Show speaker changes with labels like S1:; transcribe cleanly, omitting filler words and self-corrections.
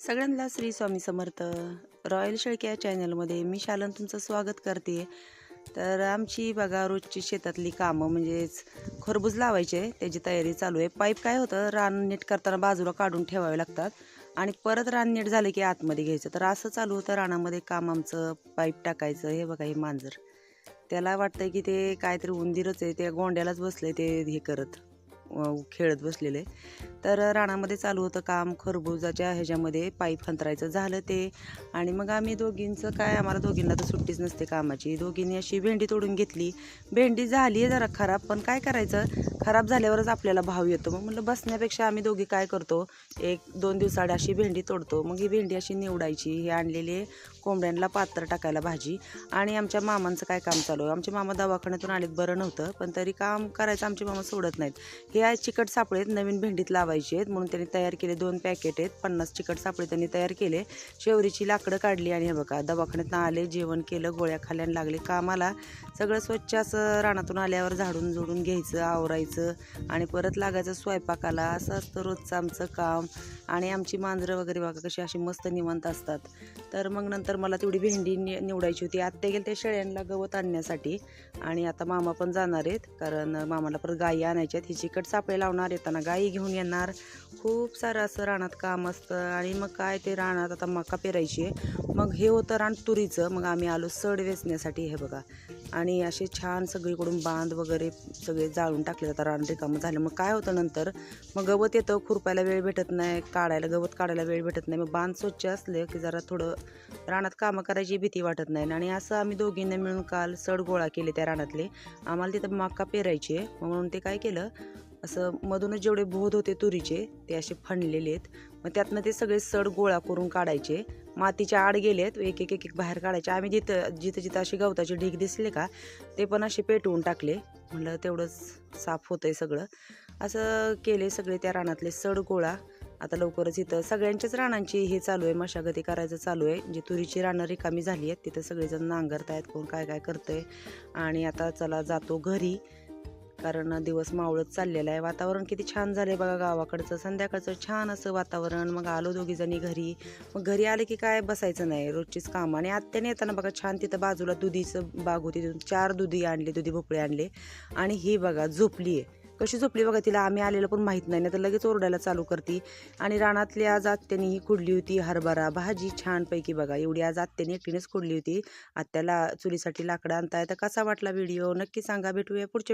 S1: सगळ्यांना श्री स्वामी समर्थ. रॉयल शेळके या चॅनलमध्ये मी शालन तुमचं स्वागत करते. तर आमची बघा रोजची शेतातली कामं म्हणजेच खरबूज लावायचे त्याची तयारी चालू आहे. पाईप काय होतं, रान नीट करताना बाजूला काढून ठेवावे लागतात आणि परत रान नीट झालं की आतमध्ये घ्यायचं. तर असं चालू होतं रानामध्ये काम आमचं. पाईप टाकायचं. हे बघा, हे मांजर, त्याला वाटतंय की ते काहीतरी उंदीरच आहे, त्या गोंड्यालाच बसले ते हे करत खेळत बसलेले. तर रानामध्ये चालू होतं काम. खरबुजाच्या ह्याच्यामध्ये पाईप अंतरायचं झालं ते. आणि मग आम्ही दोघींचं काय, आम्हाला दोघींना तर सुट्टीच नसते कामाची. दोघींनी अशी भेंडी तोडून घेतली. भेंडी झाली आहे जरा खराब, पण काय करायचं, खराब झाल्यावरच आपल्याला भाव येतो. मग म्हटलं बसण्यापेक्षा आम्ही दोघी काय करतो, 1-2 दिवसाआड अशी भेंडी तोडतो. मग ही भेंडी अशी निवडायची. हे आणलेले कोंबड्यांना पात्र टाकायला भाजी. आणि आमच्या मामांचं काय काम चालू आहे. आमचे मामा दवाखान्यातून आलेत, बरं नव्हतं, पण तरी काम करायचं आमचे मामा सोडत नाहीत. हे आहे चिकट सापळे नवीन भेंडीत लावायचे आहेत म्हणून त्यांनी तयार केले. 2 पॅकेट आहेत, 50 चिकट सापळे त्यांनी तयार केले. शेवरीची लाकडं काढली आणि हे बघा दवाखान्यातून आले, जेवण केलं, गोळ्या खाल्यानं लागले कामाला. सगळं स्वच्छ असं रानातून आल्यावर झाडून झोडून घ्यायचं, आवरायचं आणि परत लागायचं स्वयंपाकाला. असं असतं रोजचं आमचं काम. आणि आमची मांजरं वगैरे बघा कशी अशी मस्त निवांत असतात. तर मग नंतर मला तेवढी भेंडी निवडायची होती. आत्या गेले त्या शेळ्यांना गवत आणण्यासाठी आणि आता मामा पण जाणार आहेत, कारण मामाला परत गायी आणायच्या आहेत. ही चिकट सापळे लावणार, येताना गायी घेऊन येणार. खूप सारं असं रानात काम असतं. आणि मग काय ते रानात आता मका पेरायची आहे. मग हे होतं रान तुरीचं. मग आम्ही आलो सड वेचण्यासाठी. हे बघा, आणि असे छान सगळीकडून बांध वगैरे सगळे जाळून टाकले. आता रान रिकामं झालं. मग काय होतं नंतर, मग गवत येतं, खुरपायला वेळ भेटत नाही, गवत काढायला वेळ भेटत नाही. मग बांध स्वच्छ असले की जरा थोडं रानात कामं करायची भीती वाटत नाही. आणि असं आम्ही दोघींनी मिळून काल सड गोळा केले त्या रानातले. आम्हाला तिथं मका पेरायची आहे, म्हणून ते काय केलं, असं मधूनच जेवढे बोध होते तुरीचे ते असे फणलेले आहेत. मग त्यातनं ते सगळे सड गोळा करून काढायचे. मातीच्या आड गेलेत, एक एक एक बाहेर काढायचे. आम्ही जिथं असे गवताचे ढीग दिसले का ते पण असे पेटवून टाकले. म्हणलं तेवढंच साफ होतंय सगळं. असं केले सगळे त्या रानातले सड गोळा. आता लवकरच इथं सगळ्यांच्याच रानांची हे चालू आहे, मशागती करायचं चालू आहे. जी तुरीची रानं रिकामी झाली आहेत तिथं सगळेजण नांगरतायत, कोण काय काय करतंय. आणि आता चला जातो घरी, कारण दिवस मावळत चाललेला आहे. वातावरण किती छान झालं आहे बघा गावाकडचं, संध्याकाळचं छान असं वातावरण. मग आलो दोघीजणी घरी. मग घरी आले की काय बसायचं नाही, रोजचीच काम. आणि आत्याने येताना बघा छान तिथं बाजूला दुधीचं बाग होती, तिथून 4 दुधी आणले, दुधी भोपळे आणले. आणि ही बघा झोपली आहे. कशी झोपली बघा, तिला आम्ही आलेलं पण माहीत नाही, तर लगेच ओरडायला चालू करते. आणि रानातली आज आत्याने ही खुडली होती हरभरा भाजी छानपैकी. बघा एवढी आज आत्याने एकटीनेच खुडली होती. आत्याला चुलीसाठी लाकडं आणताय. तर कसा वाटला व्हिडिओ नक्की सांगा. भेटूया पुढच्या